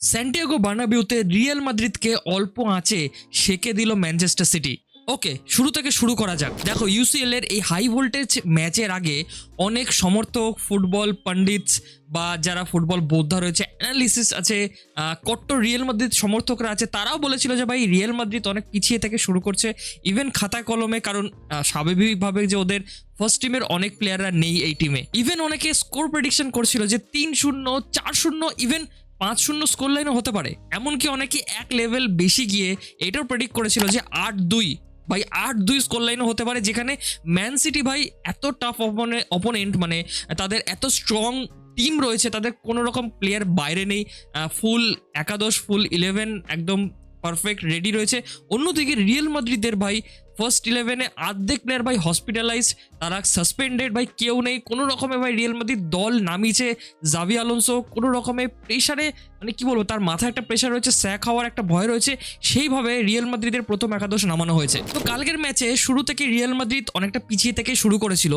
Santiago বার্নাবিউতে Real মাদ্রিদকে অল্প আঁচে সেকে দিল ম্যানচেস্টার সিটি। ওকে, শুরু থেকে শুরু করা যাক। দেখো, ইউসিএল এর এই হাই ভোল্টেজ ম্যাচের আগে অনেক সমর্থক, ফুটবল পণ্ডিত বা যারা ফুটবল বোদ্ধা রয়েছে, অ্যানালিসিস আছে, কট্টর রিয়াল মাদ্রিদ সমর্থকরা আছে, তারাও বলেছিল যে ভাই রিয়াল মাদ্রিদ অনেক পিছিয়ে থেকে শুরু করছে, ইভেন খাতা কলমে, কারণ স্বাভাবিকভাবে যে ওদের ফার্স্ট টিমের অনেক প্লেয়াররা নেই এই টিমে। ইভেন অনেকে স্কোর প্রেডিকশন করছিল যে 3-0, 4-0, ইভেন 5-0 স্কোর লাইনও হতে পারে। এমনকি অনেকে এক লেভেল বেশি গিয়ে এটাও প্রেডিক্ট করেছিল যে 8-2, ভাই 8-2 স্কোর লাইনও হতে পারে, যেখানে ম্যান সিটি ভাই এত টাফ অপোনেন্ট, মানে তাদের এত স্ট্রং টিম রয়েছে, তাদের কোনো রকম প্লেয়ার বাইরে নেই, ফুল একাদশ, ফুল 11 একদম পারফেক্ট রেডি রয়েছে। অন্যদিকে রিয়াল মাদ্রিদের ভাই ফার্স্ট 11-এ অর্ধেক প্লেয়ার ভাই হসপিটালাইজড, তারা সাসপেন্ডেড, ভাই কেউ নেই কোনো রকমে। ভাই রিয়াল মাদ্রিদ দল নামিয়েছে, জাভি আলোনসো কোনো রকমে প্রেশারে, মানে কি বলবো, তার মাথায় একটা প্রেশার রয়েছে, স্যাক হওয়ার একটা ভয় রয়েছে, সেইভাবে রিয়াল মাদ্রিদের প্রথম একাদশ নামানো হয়েছে। তো কালকের ম্যাচে শুরু থেকে রিয়াল মাদ্রিদ অনেকটা পিছিয়ে থেকে শুরু করেছিল,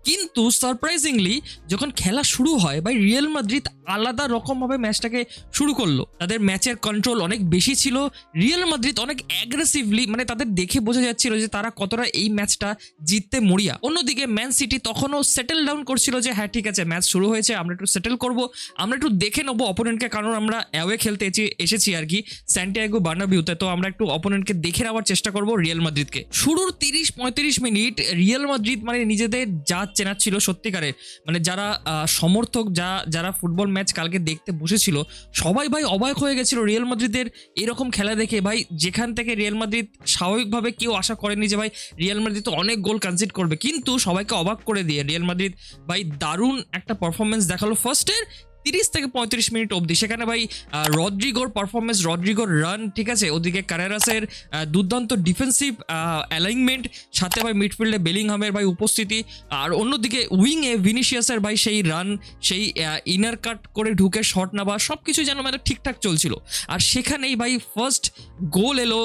কিন্তু সারপ্রাইজিংলি যখন খেলা শুরু হয় ভাই রিয়াল মাদ্রিদ আলাদা রকমভাবে ম্যাচটাকে শুরু করলো। তাদের ম্যাচের কন্ট্রোল অনেক বেশি ছিল, রিয়াল মাদ্রিদ অনেক অ্যাগ্রেসিভলি, মানে তাদের দেখে বোঝা যাচ্ছিল যে তারা কতটা এই ম্যাচটা জিততে মরিয়া। অন্যদিকে ম্যান সিটি তখনও সেটেল ডাউন করছিল যে হ্যাঁ ঠিক আছে, ম্যাচ শুরু হয়েছে, আমরা একটু সেটেল করবো, আমরা একটু দেখে নেবো অপোনেন্টকে, কারণ আমরা অ্যাওয়ে খেলতে এসেছি আর কি স্যান্টিয়াগো বার্নাবিউতে, তো আমরা একটু অপোনেন্টকে দেখে নেওয়ার চেষ্টা করবো রিয়াল মাদ্রিদকে। শুরুর 30-35 মিনিট রিয়াল মাদ্রিদ মানে নিজেদের যা চেনাচ্ছিল সত্যিকারের, মানে যারা সমর্থক, যারা ফুটবল ম্যাচ কালকে দেখতে বসেছিল, সবাই ভাই অবাক হয়ে গেছিল রিয়াল মাদ্রিদের এরকম খেলা দেখে। ভাই যেখান থেকে রিয়াল মাদ্রিদ স্বাভাবিকভাবে কেউ আশা করেনি যে ভাই রিয়াল মাদ্রিদ তো অনেক গোল কনসিড করবে, কিন্তু সবাইকে অবাক করে দিয়ে রিয়াল মাদ্রিদ ভাই দারুণ একটা পারফরমেন্স দেখালো ফার্স্টের 30-35 মিনিট অবধি। সেখানে ভাই রদ্রিগোর পারফরমেন্স, রদ্রিগোর রান, ঠিক আছে, ওদিকে কারেরাসের দুর্দান্ত ডিফেন্সিভ অ্যালাইনমেন্ট, সাথে ভাই মিডফিল্ডে বেলিংহামের ভাই উপস্থিতি, আর অন্যদিকে উইংয়ে ভিনিসিয়াসের ভাই সেই রান, সেই ইনার কাট করে ঢুকে শট নেওয়া, সব কিছু যেন মানে ঠিকঠাক চলছিল। আর সেখানেই ভাই ফার্স্ট গোল এলো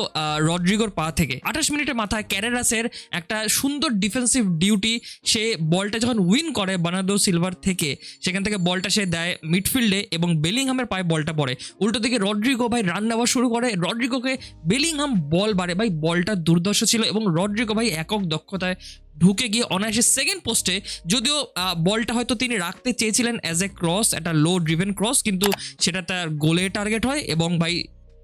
রদ্রিগোর পা থেকে। 28 মিনিটের মাথায় ক্যারেরাসের একটা সুন্দর ডিফেন্সিভ ডিউটি, সে বলটা যখন উইন করে বার্নার্দো সিলভার থেকে, সেখান থেকে বলটা সে দেয় মিডফিল্ডে এবং বেলিংহামের পায়ে বলটা পড়ে। উল্টো দিকে রদ্রিগো ভাই রান নেওয়া শুরু করে, রদ্রিগোকে বেলিংহাম বল বাড়ে, ভাই বলটা দুর্দর্শ ছিল এবং রদ্রিগো ভাই একক দক্ষতায় ঢুকে গিয়ে অনায়াসে সেকেন্ড পোস্টে, যদিও বলটা হয়তো তিনি রাখতে চেয়েছিলেন অ্যাজ এ ক্রস, একটা লো ড্রিভেন ক্রস, কিন্তু সেটা তার গোলে টার্গেট হয় এবং ভাই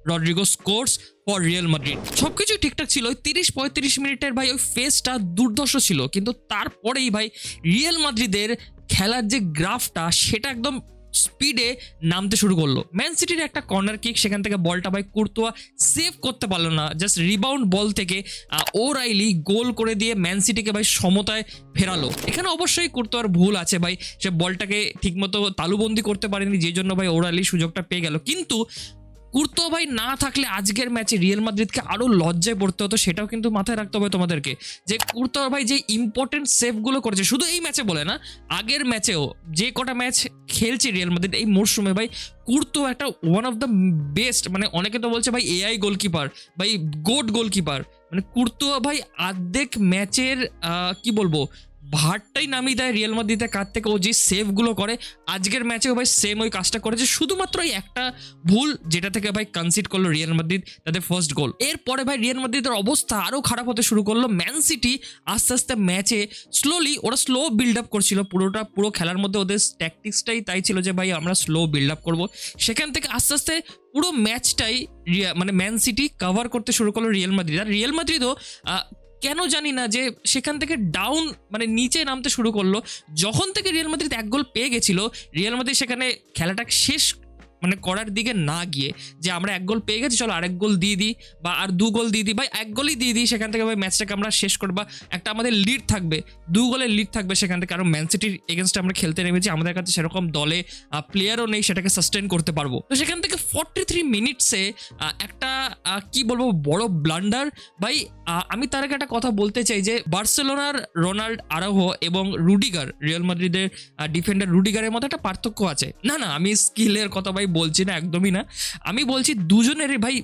Rodrigo scores for Real Madrid. সবকিছু ঠিকঠাক ছিল। ওই 30-35 মিনিটের ভাই ওই ফেসটা দুর্দর্শ ছিল, কিন্তু তারপরেই ভাই রিয়াল মাদ্রিদের খেলার যে গ্রাফটা সেটা একদম স্পিডে নামতে শুরু করলো। ম্যান সিটির একটা কর্নার কিক, সেখান থেকে বলটা ভাই কুর্তোয়া সেভ করতে পারলো না, জাস্ট রিবাউন্ড বল থেকে ওরাইলি গোল করে দিয়ে ম্যান সিটিকে ভাই সমতায় ফেরালো। এখানে অবশ্যই কুর্তোয়ার ভুল আছে ভাই, সে বলটাকে ঠিকমতো তালুবন্দি করতে পারেনি, যে জন্য ভাই ওরাইলি সুযোগটা পেয়ে গেল। কিন্তু কুর্তো ভাই না থাকলে আজকের ম্যাচে রিয়াল মাদ্রিদকে আরো লজ্জায় পড়তে হতো, সেটাও কিন্তু মাথায় রাখতে হবে তোমাদেরকে, যে কুর্তো ভাই যে ইম্পর্টেন্ট সেভগুলো করেছে, শুধু এই ম্যাচে বলে না, আগের ম্যাচেও যে কটা ম্যাচ খেলছে রিয়াল মাদ্রিদ এই মরশুমে, ভাই কুর্তো একটা ওয়ান অফ দ্য বেস্ট, মানে অনেকে তো বলছে ভাই এআই গোলকিপার, ভাই গোট গোলকিপার, মানে কুর্তো ভাই অর্ধেক ম্যাচের কি বলবো ভারটাই নামিয়ে দেয় রিয়াল মাদ্রিদের কাছ থেকে। ও যে সেভগুলো করে আজকের ম্যাচেও ভাই সেম ওই কাজটা করেছে, শুধুমাত্র এই একটা ভুল যেটা থেকে ভাই কনসিড করলো রিয়াল মাদ্রিদ তাদের ফার্স্ট গোল। এরপরে ভাই রিয়াল মাদ্রিদের অবস্থা আরও খারাপ হতে শুরু করলো। ম্যান সিটি আস্তে আস্তে ম্যাচে ওরা স্লো বিল্ড আপ করছিল, পুরো খেলার মধ্যে ওদের ট্যাকটিক্সটাই তাই ছিল যে ভাই আমরা স্লো বিল্ড আপ করবো। সেখান থেকে আস্তে আস্তে পুরো ম্যাচটাই মানে ম্যান সিটি কভার করতে শুরু করলো রিয়াল মাদ্রিদ। আর রিয়াল মাদ্রিদও কেন জানি না যে সেখান থেকে ডাউন, মানে নিচে নামতে শুরু করলো। যখন থেকে রিয়াল মাদ্রিদ এক গোল পেয়ে গেছিল, রিয়াল মাদ্রিদ সেখানে খেলাটা শেষ মানে করার দিকে না গিয়ে, যে আমরা এক গোল পেয়ে গেছি, চলো আরেক গোল দিয়ে দিই বা আর 2 গোল দিয়ে দিই, ভাই 1 গোলই দিয়ে দিই, সেখান থেকে ভাই ম্যাচটাকে আমরা শেষ করবা, একটা আমাদের লিড থাকবে, 2 গোলের লিড থাকবে সেখান থেকে। কারণ ম্যান সিটির এগেনস্টে আমরা খেলতে নেমেছি, আমাদের কাছে সেরকম দলে প্লেয়ারও নেই সেটাকে সাস্টেন করতে পারবো। তো সেখান থেকে 43 মিনিটসে একটা কি বলবো বড় ব্লান্ডার ভাই। আমি তার আগে একটা কথা বলতে চাই যে বার্সেলোনার রোনাল্ড আরাউহো এবং রুডিগার, রিয়াল মাদ্রিদের ডিফেন্ডার রুডিগারের মধ্যে একটা পার্থক্য আছে। না আমি স্কিলের কথা ভাই বলছি না, একদমই না, আমি বলছি দুজনেরই ভাই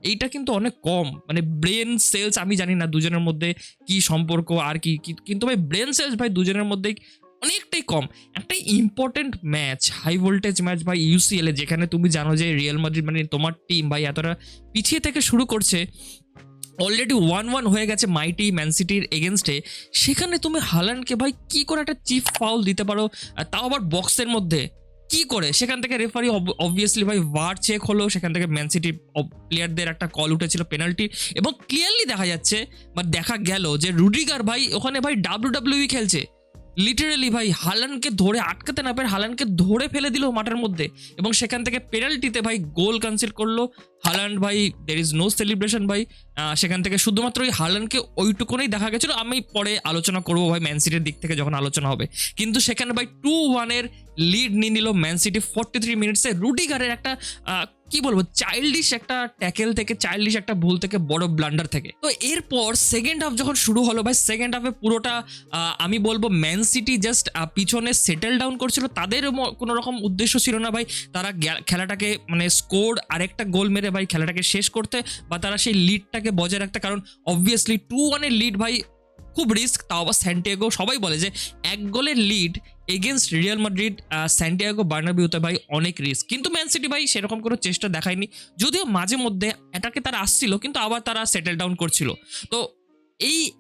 এইটা কিন্তু অনেক কম, মানে ব্রেন সেলস, আমি জানি না দুজনের মধ্যে কি সম্পর্ক আর কি, কিন্তু ভাই ব্রেন সেলস ভাই দুজনের মধ্যেই অনেকটাই কম। একটা important match, high voltage match ভাই ইউসিএল এ, যেখানে তুমি জানো যে রিয়াল মাদ্রিদ মানে তোমার টিম ভাই এতটা পিছিয়ে থেকে শুরু করছে, অলরেডি 1-1 হয়ে গেছে মাইটি ম্যান সিটির এগেনস্টে। সেখানে তুমি হালান্ডকে ভাই কি করে একটা চিপ ফাউল দিতে পারো, আর তাও আবার বক্সের মধ্যে? কি করে? সেখান থেকে রেফারি অবভিয়াসলি ভাই ভার চেক হলো, সেখান থেকে ম্যান সিটি প্লেয়ারদের একটা কল উঠেছিল পেনাল্টি, এবং ক্লিয়ারলি দেখা যাচ্ছে বা দেখা গেল যে রুডিগার ভাই ওখানে ভাই ডাব্লিউডাব্লিউই খেলছে। লিটারেলি ভাই হালান্ডকে ধরে আটকাতে না পারে হালান্ডকে ধরে ফেলে দিল মাঠের মধ্যে, এবং সেখান থেকে পেনাল্টিতে ভাই গোল কনসিড করলো হালান্ড ভাই। দের ইজ নো সেলিব্রেশন ভাই। সেখান থেকে শুধুমাত্র ওই হালান্ডকে ওইটুকুনেই দেখা গেছিল। আমি পরে আলোচনা করবো ভাই ম্যান সিটির দিক থেকে যখন আলোচনা হবে, কিন্তু সেখানে ভাই 2-1 লিড নিয়ে নিল ম্যান সিটি 43 মিনিটসে। রুডিগারের একটা কি বলবো, চাইল্ডিশ একটা ট্যাকেল থেকে, চাইল্ডিশ একটা ভুল থেকে, বড় ব্লান্ডার থেকে। তো এরপর সেকেন্ড হাফ যখন শুরু হলো ভাই, সেকেন্ড হাফে পুরোটা আমি বলবো ম্যান সিটি জাস্ট পিছনে সেটেল ডাউন করছিল। তাদের কোনো রকম উদ্দেশ্য ছিল না ভাই তারা খেলাটাকে মানে স্কোর আরেকটা গোল মেরে ভাই খেলাটাকে শেষ করতে, বা তারা সেই লিডটাকে বজায় রাখতে। কারণ অবভিয়াসলি 2-1 লিড ভাই খুব রিস্ক। তাও আবার স্যান্টিয়াগো, সবাই বলে যে 1 গোলের lead against Real Madrid Santiago বার্নাবিউতে ভাই অনেক রিস্ক। কিন্তু ম্যান সিটি ভাই সেরকম কোনো চেষ্টা দেখায়নি, যদিও মাঝে মধ্যে এটাকে তারা আসছিল, কিন্তু আবার তারা সেটেল ডাউন করছিল। তো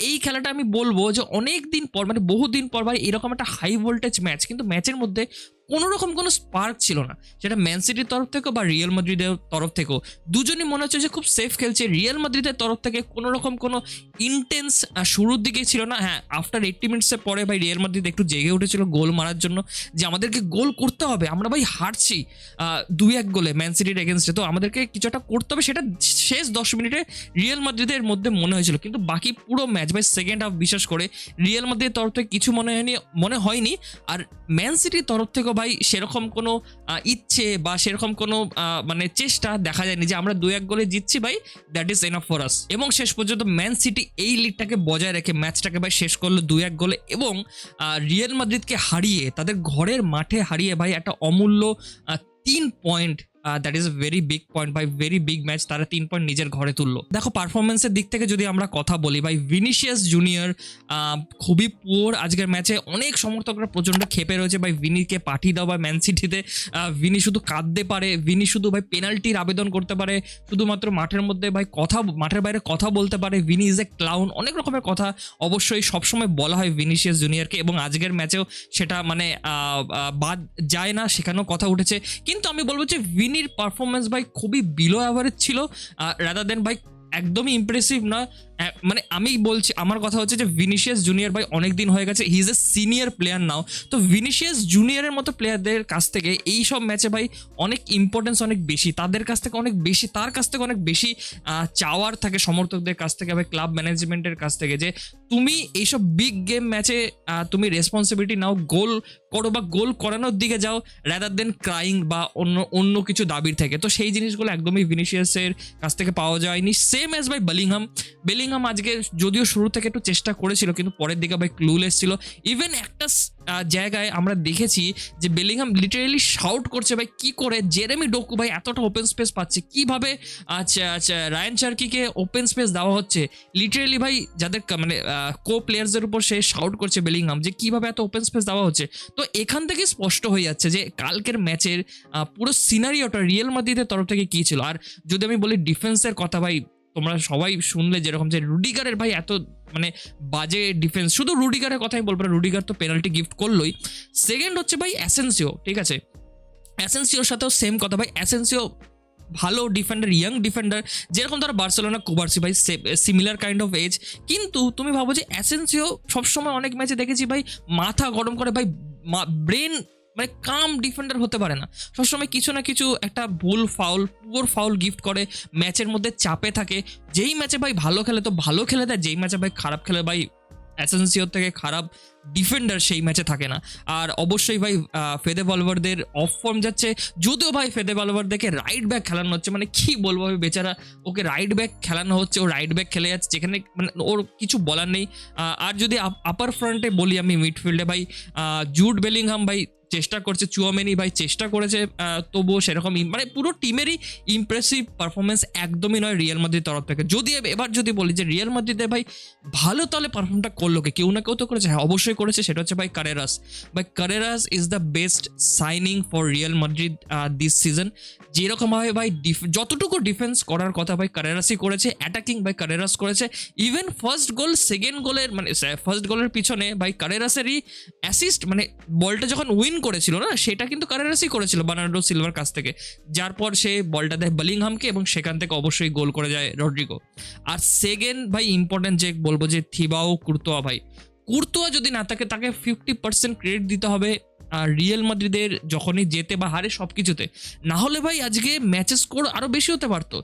এই খেলাটা আমি বলবো যে অনেক দিন পর, মানে বহুদিন পর ভাই এরকম একটা হাই ভোল্টেজ ম্যাচ, কিন্তু ম্যাচের মধ্যে কোনো রকম কোনো স্পার্ক ছিল না, সেটা ম্যান সিটির তরফ থেকে বা রিয়াল মাদ্রিদের তরফ থেকেও। দুজনই মনে হচ্ছে যে খুব সেফ খেলছে। রিয়াল মাদ্রিদের তরফ থেকে কোনো রকম কোনো ইন্টেন্স শুরুর দিকে ছিল না। হ্যাঁ, আফটার 80 মিনিটসের পরে ভাই রিয়াল মাদ্রিদ একটু জেগে উঠেছিল গোল মারার জন্য, যে আমাদেরকে গোল করতে হবে, আমরা ভাই হারছি 2-1 গোলে ম্যান সিটির এগেনস্টে, তো আমাদেরকে কিছু একটা করতে হবে। সেটা শেষ 10 মিনিটে রিয়াল মাদ্রিদের মধ্যে মনে হয়েছিল, কিন্তু বাকি পুরো ম্যাচ ভাই সেকেন্ড হাফ বিশেষ করে রিয়াল মাদ্রিদের তরফ থেকে কিছু মনে হয়নি। আর ম্যান সিটির তরফ থেকে ভাই সেরকম কোনো ইচ্ছে বা সেরকম কোনো মানে চেষ্টা দেখা যায়নি যে আমরা 2-1 গোলে জিতছি ভাই, that is enough for us. এবং শেষ পর্যন্ত ম্যান সিটি এই লিডটাকে বজায় রেখে ম্যাচটাকে ভাই শেষ করলো 2-1 গোলে, এবং রিয়াল মাদ্রিদকে হারিয়ে, তাদের ঘরের মাঠে হারিয়ে ভাই একটা অমূল্য 3 point, that is very big point ভাই, ভেরি বিগ ম্যাচ। তারা 3 পয়েন্ট নিজের ঘরে তুললো। দেখো পারফরমেন্সের দিক থেকে যদি আমরা কথা বলি ভাই, ভিনিসিয়াস জুনিয়র খুবই পুয়ার আজকের ম্যাচে। অনেক সমর্থকরা প্রচণ্ড ক্ষেপে রয়েছে ভাই ভিনিকে পাঠিয়ে দাও ভাই ম্যান সিটিতে। ভিনি শুধু কাঁদতে পারে, ভিনি শুধু ভাই পেনাল্টির আবেদন করতে পারে, শুধুমাত্র মাঠের মধ্যে ভাই মাঠের বাইরে কথা বলতে পারে। ভিনি ইজ এ ক্লাউন, অনেক রকমের কথা অবশ্যই সবসময় বলা হয় ভিনিসিয়াস জুনিয়রকে, এবং আজকের ম্যাচেও সেটা মানে বাদ যায় না, সেখানেও কথা উঠেছে। কিন্তু আমি বলবো যে ভিনির পারফরমেন্স ভাই খুবই বিলো অ্যাভারেজ ছিল, রাদার দেন ভাই একদমই ইমপ্রেসিভ না। মানে আমি বলছি, আমার কথা হচ্ছে যে ভিনিসিয়াস জুনিয়র ভাই অনেক দিন হয়ে গেছে, he is a senior player now. তো ভিনিসিয়াস জুনিয়রের মতো প্লেয়ারদের কাছ থেকে এই সব ম্যাচে ভাই অনেক ইম্পর্টেন্স অনেক বেশি, তাদের কাছ থেকে অনেক বেশি, তার কাছ থেকে অনেক বেশি চাওয়ার থাকে সমর্থকদের কাছ থেকে, ভাই ক্লাব ম্যানেজমেন্টের কাছ থেকে, যে তুমি এইসব বিগ গেম ম্যাচে তুমি রেসপন্সিবিলিটি নাও, গোল করো বা গোল করানোর দিকে যাও, রাদার দেন ক্রাইং বা অন্য কিছু দাবির থেকে। তো সেই জিনিসগুলো একদমই ভিনিসিয়াসের কাছ থেকে পাওয়া যায়নি। সেম অ্যাজ ভাই বেলিংহাম আজকে যদিও শুরু থেকে একটু চেষ্টা করেছিল, কিন্তু পরের দিকে ভাই ক্লুলেস ছিল। ইভেন একটা জায়গায় আমরা দেখেছি যে বেলিংহাম লিটারেলি শাউট করছে ভাই, কি করে জেরেমি ডোকু ভাই এতটা ওপেন স্পেস পাচ্ছে, কিভাবে আচ্ছা রায়ান চার্কিকে ওপেন স্পেস দেওয়া হচ্ছে। লিটারেলি ভাই যাদের মানে কো প্লেয়ার্সদের উপর সে শাউট করছে বেলিংহাম, যে কিভাবে এত ওপেন স্পেস দেওয়া হচ্ছে। তো এখান থেকে স্পষ্ট হয়ে যাচ্ছে যে কালকের ম্যাচের পুরো সিনারিওটা রিয়াল মাদ্রিদের তরফ থেকে কি ছিল। আর যদি আমি বলি ডিফেন্সের কথা ভাই, তোমরা সবাই শুনলে যেরকম যে রুডিগারের ভাই এত মানে বাজে ডিফেন্স, শুধু রুডিগারের কথাই বলবো না, রুডিগার তো পেনাল্টি গিফট করলোই। সেকেন্ড হচ্ছে ভাই অ্যাসেনসিও, ঠিক আছে, অ্যাসেনসিওর সাথেও সেম কথা ভাই, অ্যাসেনসিও ভালো ডিফেন্ডার, ইয়াং ডিফেন্ডার, যেরকম তারা বার্সেলোনা কুবার্সি ভাই সিমিলার কাইন্ড অফ এজ। কিন্তু তুমি ভাবো যে অ্যাসেনসিও সবসময় অনেক ম্যাচে দেখেছি ভাই মাথা গরম করে ভাই, ব্রেন মানে কাম ডিফেন্ডার হতে পারে না, সবসময় কিছু না কিছু একটা পুয়ার ফাউল গিফট করে, ম্যাচের মধ্যে চাপে থাকে। যেই ম্যাচে ভাই ভালো খেলে তো ভালো খেলে দেয়, যেই ম্যাচে ভাই খারাপ খেলে ভাই অ্যাসেনসিওর থেকে খারাপ ডিফেন্ডার সেই ম্যাচে থাকে না। আর অবশ্যই ভাই ফেদে ভ্যালভার্দের অফ ফর্ম যাচ্ছে, যদিও ভাই ফেদে ভ্যালভার্দেকে রাইট ব্যাক খেলানো হচ্ছে, মানে কি বলবো ভাই, বেচারা ওকে রাইট ব্যাক খেলানো হচ্ছে, ও রাইট ব্যাক খেলে যাচ্ছে, যেখানে মানে ওর কিছু বলার নেই। আর যদি আপার ফ্রন্টে বলি আমি মিডফিল্ডে ভাই জুড বেলিংহাম ভাই চেষ্টা করছে, চুয়ামেনি ভাই চেষ্টা করেছে, তবুও সেরকম মানে পুরো টিমেরই ইমপ্রেসিভ পারফরমেন্স একদমই নয় রিয়াল মাদ্রিদ তরফ থেকে। যদি এবার যদি বলি যে রিয়াল মাদ্রিদে ভাই ভালো তাহলে পারফর্মটা করলো কে, কেউ না কেউ তো করেছে, হ্যাঁ অবশ্যই করেছে, সেটা হচ্ছে ভাই কারেরাস। ভাই Carreras is the best signing for Real Madrid this season. যেরকমভাবে ভাই যতটুকু ডিফেন্স করার কথা ভাই কারেরাসই করেছে, অ্যাটাকিং ভাই কারেরাস করেছে। ইভেন ফার্স্ট গোল সেকেন্ড গোলের মানে ফার্স্ট গোলের পিছনে ভাই কারেরাসেরই অ্যাসিস্ট, মানে বলটা যখন উইন করেছিল না সেটা কিন্তু কারেরাসই করেছিল বার্নার্ডো সিলভার কাছ থেকে, যার পর সে বলটা দেয় বেলিংহামকে এবং সেখান থেকে অবশ্যই গোল করে যায় রড্রিগো। আর সেকেন্ড ভাই ইম্পর্টেন্ট যে বলবো যে থিবাও কুর্তোয়া ভাই, কুর্তোয়া যদি না থাকে তাকে 50% ক্রেডিট দিতে হবে রিয়াল মাদ্রিদের যখনই জেতে বা হারে সব কিছুতে। না হলে ভাই আজকে ম্যাচের স্কোর আরও বেশি হতে পারতো।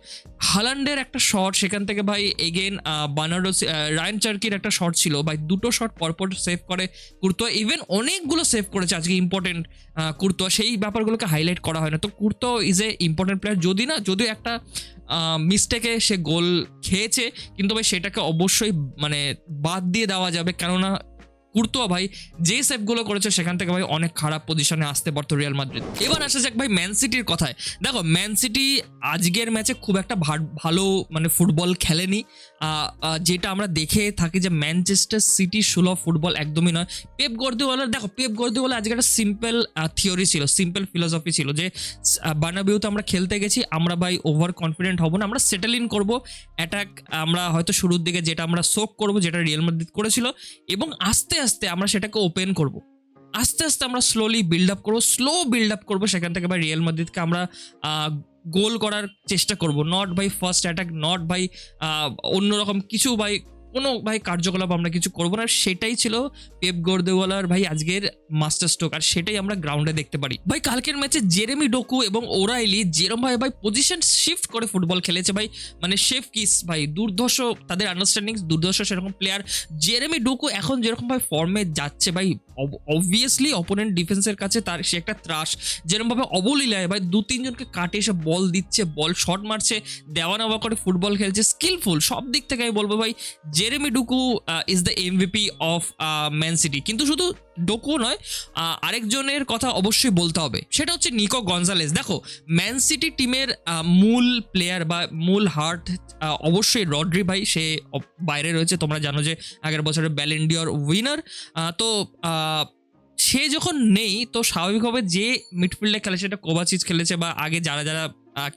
হালান্ডের একটা শট, সেখান থেকে ভাই এগেন বার্নার্ডো রায়ান চার্কির একটা শট ছিল ভাই, দুটো শট পরপর সেভ করে কুর্তোয়া, ইভেন অনেকগুলো সেভ করেছে আজকে ইম্পর্টেন্ট কুর্তোয়া, সেই ব্যাপারগুলোকে হাইলাইট করা হয় না। তো Courtois is a important player, যদিও একটা মিস্টেকে সে গোল খেয়েছে, কিন্তু ভাই সেটাকে অবশ্যই মানে বাদ দিয়ে দেওয়া যাবে, কেননা কুর্তোয়া ভাই যে সেভগুলো করেছে সেখান থেকে ভাই অনেক খারাপ পজিশনে আসতে পারতো রিয়াল মাদ্রিদ। এবার আসা যাক ভাই ম্যান সিটির কথায়। দেখো ম্যান সিটি আজকের ম্যাচে খুব একটা ভালো মানে ফুটবল খেলেনি, যেটা আমরা দেখে থাকি যে ম্যানচেস্টার সিটি সুলভ ফুটবল একদমই নয়। পেপ গার্দিওলার দেখো, পেপ গার্দিওলা আজকে একটা সিম্পল থিওরি ছিল, সিম্পল ফিলোসফি ছিল যে বার্নাবিউতে আমরা খেলতে গেছি, আমরা ভাই ওভার কনফিডেন্ট হব না, আমরা সেটেল ইন করবো, অ্যাটাক আমরা হয়তো শুরুর দিকে যেটা আমরা সোক করবো, যেটা রিয়াল মাদ্রিদ করেছিল, এবং আস্তে আস্তে আমরা সেটাকে ওপেন করব, আস্তে আস্তে আমরা স্লো বিল্ড আপ করবো, সেখান থেকে ভাই রিয়াল মাদ্রিদকে আমরা গোল করার চেষ্টা করব, not by first attack, not by অন্যরকম কিছু ভাই, কোনো ভাই কার্যকলাপ আমরা কিছু করবো না। সেটাই ছিল পেপ গার্দিওলার ভাই আজকের মাস্টার স্ট্রোক, আর সেটাই আমরা গ্রাউন্ডে দেখতে পারি। ভাই কালকের ম্যাচে জেরেমি ডোকু এবং ওরাইলি যেরকম ভাই পজিশন শিফট করে ফুটবল খেলেছে ভাই, মানে শেফ কিস ভাই, দুর্ধর্ষ তাদের আন্ডারস্ট্যান্ডিং, দুর্ধর্ষ সেরকম প্লেয়ার। জেরেমি ডোকু এখন যেরকম ভাই ফর্মে যাচ্ছে ভাই, অবভিয়াসলি অপোনেন্ট ডিফেন্সের কাছে তার সে একটা ত্রাস, যেরকমভাবে অবলীলায় ভাই 2-3 জনকে কাটে এসে বল দিচ্ছে, বল শট মারছে, দেওয়া নেওয়া করে ফুটবল খেলছে, স্কিলফুল সব দিক থেকে আমি বলবো ভাই Jeremy ডোকু is the MVP of man city. কিন্তু শুধু ডোকু নয়, আরেকজনের কথা অবশ্যই বলতে হবে, সেটা হচ্ছে নিকো গনজালেস। দেখো ম্যান সিটি টিমের মূল প্লেয়ার বা মূল হার্ট অবশ্যই রড্রি ভাই, সে বাইরে রয়েছে, তোমরা জানো যে আগের বছরের ব্যালন ডিওর উইনার। তো সে যখন নেই তো স্বাভাবিকভাবে যে মিডফিল্ডে খেলেছে, সেটা কোভাচিচ খেলেছে বা আগে যারা যারা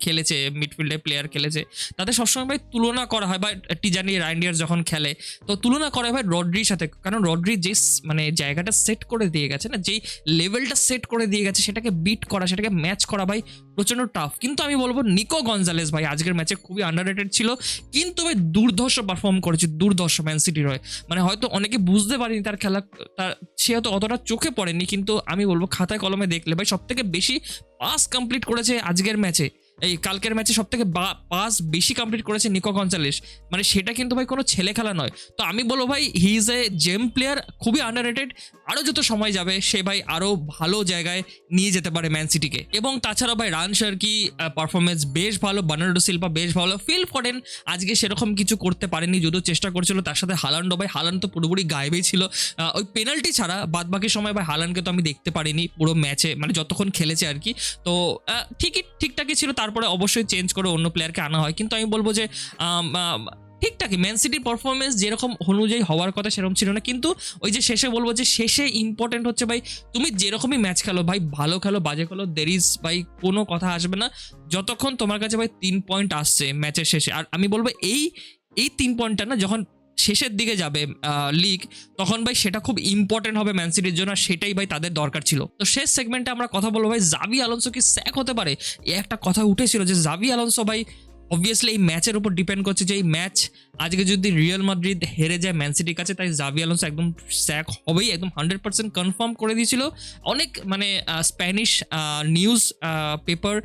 খেলেছে মিডফিল্ডে প্লেয়ার খেলেছে, তাদের সবসময় ভাই তুলনা করা হয়, বা টিজানি রাইন্ডিয়ার যখন খেলে তো তুলনা করা হয় ভাই রড্রির সাথে, কারণ রড্রি যে মানে জায়গাটা সেট করে দিয়ে গেছে না, যেই লেভেলটা সেট করে দিয়ে গেছে, সেটাকে বিট করা, সেটাকে ম্যাচ করা ভাই প্রচণ্ড টাফ। কিন্তু আমি বলবো নিকো গনজালেস ভাই আজকের ম্যাচে খুবই আন্ডাররেটেড ছিল, কিন্তু ভাই দুর্ধর্ষ পারফর্ম করেছে, দুর্ধর্ষ ম্যান সিটির হয়ে। মানে হয়তো অনেকে বুঝতে পারেনি তার খেলা, সে হয়তো অতটা চোখে পড়েনি, কিন্তু আমি বলবো খাতায় কলমে দেখলে ভাই সবথেকে বেশি পাস কমপ্লিট করেছে আজকের ম্যাচে, এই কালকের ম্যাচে সবথেকে পাস বেশি কমপ্লিট করেছে নিকো গনজালেস, মানে সেটা কিন্তু ভাই কোনো ছেলে খেলা নয়। তো আমি বলবো ভাই he is a gem player, খুবই আন্ডাররেটেড, আরও যত সময় যাবে সে ভাই আরও ভালো জায়গায় নিয়ে যেতে পারে ম্যান সিটিকে। এবং তাছাড়াও ভাই রান শার্কি পারফরমেন্স বেশ ভালো, বার্নার্ডো সিলভা বেশ ভালো, ফিল ফোডেন আজকে সেরকম কিছু করতে পারেনি, যদিও চেষ্টা করছিল, তার সাথে হালান্ডও ভাই, হালান্ড তো পুরোপুরি গায়েবেই ছিল, ওই পেনাল্টি ছাড়া বাদ বাকি সময় ভাই হালান্ডকে তো আমি দেখতে পারিনি পুরো ম্যাচে, মানে যতক্ষণ খেলেছে আর কি। তো ঠিকঠাকই ছিল, তারপরে অবশ্যই চেঞ্জ করে অন্য প্লেয়ারকে আনা হয়, কিন্তু আমি বলবো যে ঠিকঠাকই ম্যান সিটির পারফরমেন্স যেরকম অনুযায়ী হওয়ার কথা সেরকম ছিল না। কিন্তু ওই যে শেষে বলবো যে শেষে ইম্পর্টেন্ট হচ্ছে ভাই তুমি যেরকমই ম্যাচ খেলো ভাই, ভালো খেলো বাজে খেলো, দের ইজ ভাই কোনো কথা আসবে না যতক্ষণ তোমার কাছে ভাই 3 পয়েন্ট আসছে ম্যাচের শেষে। আর আমি বলবো এই 3 পয়েন্টটা না যখন শেষের দিকে যাবে লিগ, তখন ভাই সেটা খুব ইম্পর্টেন্ট হবে ম্যান সিটির জন্য, সেটাই ভাই তাদের দরকার ছিল। তো শেষ সেগমেন্টে আমরা কথা বলবো ভাই জাভি আলোনসো কি স্যাক হতে পারে। একটা কথা উঠেছিল যে জাভি আলোনসো ভাই অবভিয়াসলি এই ম্যাচের উপর ডিপেন্ড করছে, যে এই ম্যাচ আজকে যদি রিয়াল মাদ্রিদ হেরে যায় ম্যান সিটির কাছে, তাই জাভি আলোনসো একদম স্যাক হবেই, একদম 100% কনফার্ম করে দিয়েছিল। অনেক মানে স্প্যানিশ নিউজ পেপার,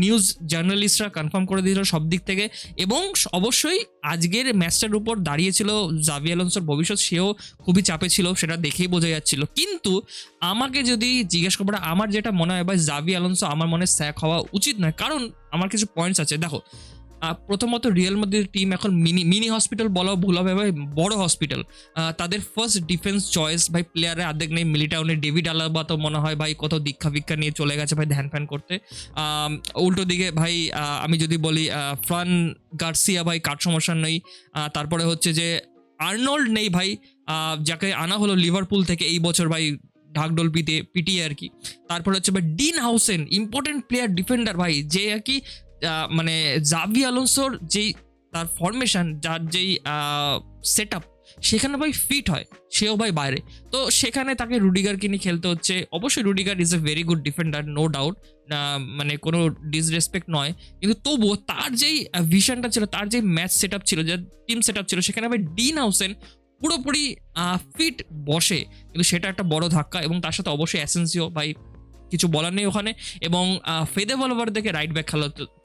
নিউজ জার্নালিস্টরা কনফার্ম করে দিয়েছিল সব দিক থেকে, এবং অবশ্যই আজকের ম্যাচটার উপর দাঁড়িয়েছিল জাভি আলোনসোর ভবিষ্যৎ, সেও খুবই চাপে ছিল, সেটা দেখেই বোঝা যাচ্ছিল। কিন্তু আমাকে যদি জিজ্ঞেস করবো, আমার যেটা মনে হয় ভাই জাভি আলোনসো আমার মনে স্যাক হওয়া উচিত নয়, কারণ আমার কিছু পয়েন্টস আছে। দেখো প্রথমত রিয়াল মাদ্রিদ টিম এখন মিনি হসপিটাল বলা ভুল হবে ভাই, বড় হসপিটাল। তাদের ফার্স্ট ডিফেন্স চয়েস ভাই প্লেয়ারে অর্ধেক নেই, মিলিটাউনে ডেভিড আলাবা তো মনে হয় ভাই কোথাও দীক্ষা ফিক্ষা নিয়ে চলে গেছে ভাই ধ্যান ফ্যান করতে। উল্টো দিকে ভাই আমি যদি বলি ফ্রান গার্সিয়া ভাই কাঠ সমস্যা নেই। তারপরে হচ্ছে যে আর্নল্ড নেই ভাই, যাকে আনা হলো লিভারপুল থেকে এই বছর ভাই ঢাকঢোল পিটিয়ে আর কি। তারপরে হচ্ছে ভাই ডিন হাউসেন, ইম্পর্টেন্ট প্লেয়ার ডিফেন্ডার ভাই, যে আর কি মানে জাভি আলোনসোর যেই তার ফরমেশন, যার যেই সেট আপ সেখানে ভাই ফিট হয়, সেও ভাই বাইরে। তো সেখানে তাকে রুডিগারকে নিয়ে খেলতে হচ্ছে। অবশ্যই Rudiger is a very good defender, no doubt, মানে কোনো ডিসরেসপেক্ট নয়, কিন্তু তবুও তার যেই ভিশনটা ছিল, তার যেই ম্যাচ সেট আপ ছিল, যে টিম সেট আপ ছিল, সেখানে ভাই ডিন হাউসেন পুরোপুরি ফিট বসে, কিন্তু সেটা একটা বড় ধাক্কা। এবং তার সাথে অবশ্যই অ্যাসেন্সিও ভাই, কিছু বলার নেই ওখানে। এবং ফেদে ভালভার্দেকে রাইট ব্যাক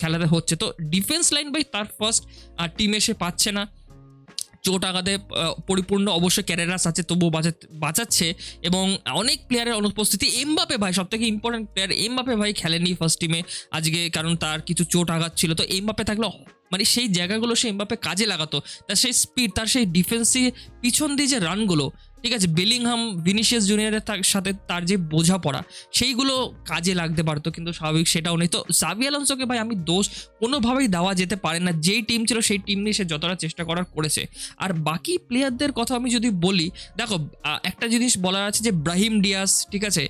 খেলাতে হচ্ছে। তো ডিফেন্স লাইন ভাই তার ফার্স্ট টিমে সে পাচ্ছে না, চোট আঘাতে পরিপূর্ণ। অবশ্যই ক্যারেরাস আছে, তবুও বাঁচাচ্ছে। এবং অনেক প্লেয়ারের অনুপস্থিতি। এমবাপে ভাই সব থেকে ইম্পর্টেন্ট প্লেয়ার, এমবাপে ভাই খেলেনি ফার্স্ট টিমে আজকে, কারণ তার কিছু চোট আঘাত ছিল। তো এমবাপে থাকলে মানে সেই জায়গাগুলো সে এমবাপে কাজে লাগাতো, তার সেই স্পিড, তার সেই ডিফেন্সিভ পিছন দিয়ে যে রানগুলো, ঠিক আছে, বেলিংহাম ভিনিসিয়াস জুনিয়রের সাথে তার যে বোঝাপড়া, সেইগুলো কাজে লাগতে পারতো, কিন্তু স্বাভাবিক সেটাও নেই। তো জাভি আলোনসোকে ভাই আমি দোষ কোনোভাবেই দেওয়া যেতে পারে না, যেই টিম ছিল সেই টিম নিয়ে সে যতটা চেষ্টা করার করেছে। আর বাকি প্লেয়ারদের কথা আমি যদি বলি, দেখো একটা জিনিস বলার আছে যে ব্রাহিম ডিয়াস, ঠিক আছে,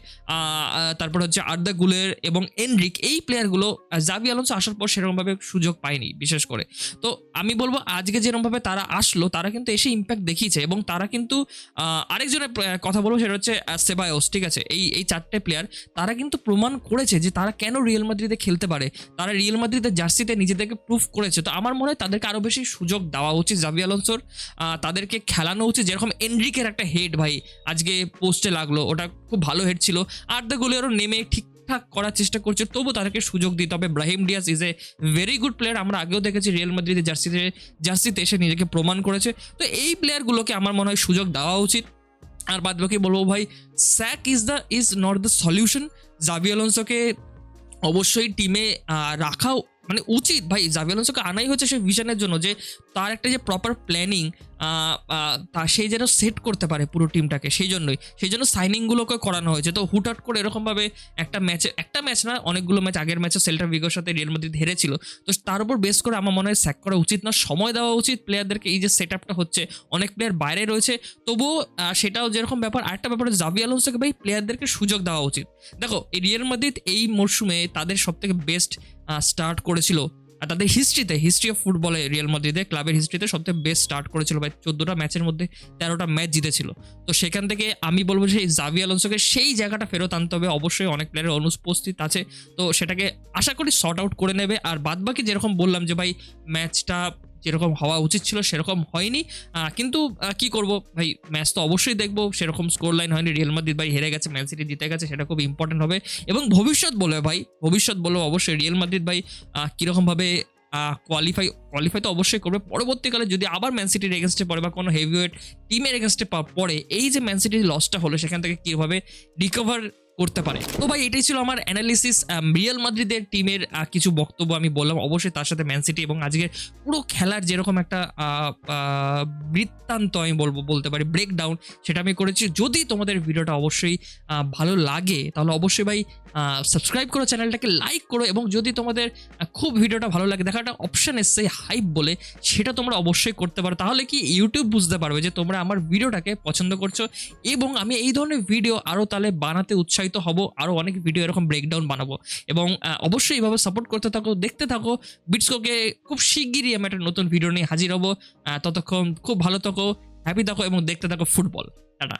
তারপর হচ্ছে আর্দা গুলের এবং এনরিক, এই প্লেয়ারগুলো জাভি আলোনসো আসার পর সেরকমভাবে সুযোগ পায়নি বিশেষ করে। তো আমি বলবো আজকে যেরকমভাবে তারা আসলো, তারা কিন্তু এসে ইম্প্যাক্ট দেখিয়েছে। এবং তারা কিন্তু আরেকজনের কথা বলবো, সেটা হচ্ছে সেবায়োস, ঠিক আছে, এই চারটে প্লেয়ার তারা কিন্তু প্রমাণ করেছে যে তারা কেন রিয়াল মাদ্রিদে খেলতে পারে। তারা রিয়াল মাদ্রিদের জার্সিতে নিজেদেরকে প্রুফ করেছে। তো আমার মনে হয় তাদেরকে আরও বেশি সুযোগ দেওয়া উচিত জাভি আলোনসোর, তাদেরকে খেলানো উচিত। যেরকম এনরিকের একটা হেড ভাই আজকে পোস্টে লাগলো, ওটা খুব ভালো হেড ছিল। আর্দা গুলেরও নেমে ঠিকঠাক করার চেষ্টা করছে, তবু তাদেরকে সুযোগ দিতে হবে। Brahim Dias is a very good player, আমরা আগেও দেখেছি রিয়াল মাদ্রিদের জার্সিতে এসে নিজেকে প্রমাণ করেছে। তো এই প্লেয়ারগুলোকে আমার মনে হয় সুযোগ দেওয়া উচিত। আর বাদ বাকি বলবো ভাই, sack is not the solution. জাভি আলোনসোকে অবশ্যই টিমে রাখাও মানে উচিত ভাই। জাভি আলোনসোকে আনাই হচ্ছে সেই ভিশনের জন্য, যে তার একটা যে প্রপার প্ল্যানিং তা সেই যেন সেট করতে পারে পুরো টিমটাকে, সেই জন্য সাইনিংগুলোকে করানো হয়েছে। তো হুটহাট করে এরকমভাবে একটা ম্যাচ না, অনেকগুলো ম্যাচ, আগের ম্যাচে সেল্টা ভিগোর সাথে রিয়াল মাদ্রিদ হেরেছিল। তো তার উপর বেস করে আমার মনে হয় স্যাক করা উচিত না, সময় দেওয়া উচিত প্লেয়ারদেরকে। এই যে সেট আপটা হচ্ছে, অনেক প্লেয়ার বাইরে রয়েছে, তবুও সেটাও যেরকম ব্যাপার। আরেকটা ব্যাপার, জাভি আলোনসোকে ভাই প্লেয়ারদেরকে সুযোগ দেওয়া উচিত। দেখো এই রিয়াল মাদ্রিদ এই মরশুমে তাদের সব থেকে বেস্ট স্টার্ট করেছিল, আর তাদের হিস্ট্রি অফ ফুটবলে রিয়াল মাদ্রিদে ক্লাবের হিস্ট্রিতে সবথেকে বেস্ট স্টার্ট করেছিল ভাই। 14টা ম্যাচের মধ্যে 13টা ম্যাচ জিতেছিল। তো সেখান থেকে আমি বলবো যে জাভি আলোনসোকে সেই জায়গাটা ফেরত আনতে হবে। অবশ্যই অনেক প্লেয়ারের অনুপস্থিত আছে, তো সেটাকে আশা করি শর্ট আউট করে নেবে। আর বাদবাকি যেরকম বললাম যে ভাই ম্যাচটা যেরকম হওয়া উচিত ছিল সেরকম হয়নি, কিন্তু কি করব ভাই, ম্যাচ তো অবশ্যই দেখবো। সেরকম স্কোর লাইন হয়নি, রিয়াল মাদ্রিদ ভাই হেরে গেছে, ম্যান সিটি জিতে গেছে, সেটা খুব ইম্পর্টেন্ট হবে। এবং ভবিষ্যৎ বলবে অবশ্যই রিয়াল মাদ্রিদ ভাই কীরকমভাবে কোয়ালিফাই তো অবশ্যই করবে। পরবর্তীকালে যদি আবার ম্যান সিটির এগেনস্টে পড়ে বা কোনো হেভিওয়েট টিমের এগেনস্টে পড়ে, এই যে ম্যান সিটির লসটা হলো সেখান থেকে কীভাবে রিকভার করতে পারে। তো ভাই এটাই ছিল আমার অ্যানালিসিস রিয়াল মাদ্রিদের টিমের কিছু বক্তব্য আমি বললাম, অবশ্যই তার সাথে ম্যান সিটি এবং আজকের পুরো খেলার যেরকম একটা বৃত্তান্ত আমি বলতে পারি, ব্রেকডাউন, সেটা আমি করেছি। যদি তোমাদের ভিডিওটা অবশ্যই ভালো লাগে তাহলে অবশ্যই ভাই সাবস্ক্রাইব করো, চ্যানেলটাকে লাইক করো। এবং যদি তোমাদের খুব ভিডিওটা ভালো লাগে, দেখা একটা অপশান এসছে হাইপ বলে, সেটা তোমরা অবশ্যই করতে পারো। তাহলে কি ইউটিউব বুঝতে পারবে যে তোমরা আমার ভিডিওটাকে পছন্দ করছো, এবং আমি এই ধরনের ভিডিও আরও তাহলে বানাতে উৎসাহিত হব, আরও অনেক ভিডিও এরকম ব্রেকডাউন বানাবো। এবং অবশ্যই এইভাবে সাপোর্ট করতে থাকো, দেখতে থাকো বিটসকোকে। খুব শিগগিরই আমি একটা নতুন ভিডিও নিয়ে হাজির হবো। ততক্ষণ খুব ভালো থাকো, হ্যাপি থাকো এবং দেখতে থাকো ফুটবল। টাটা।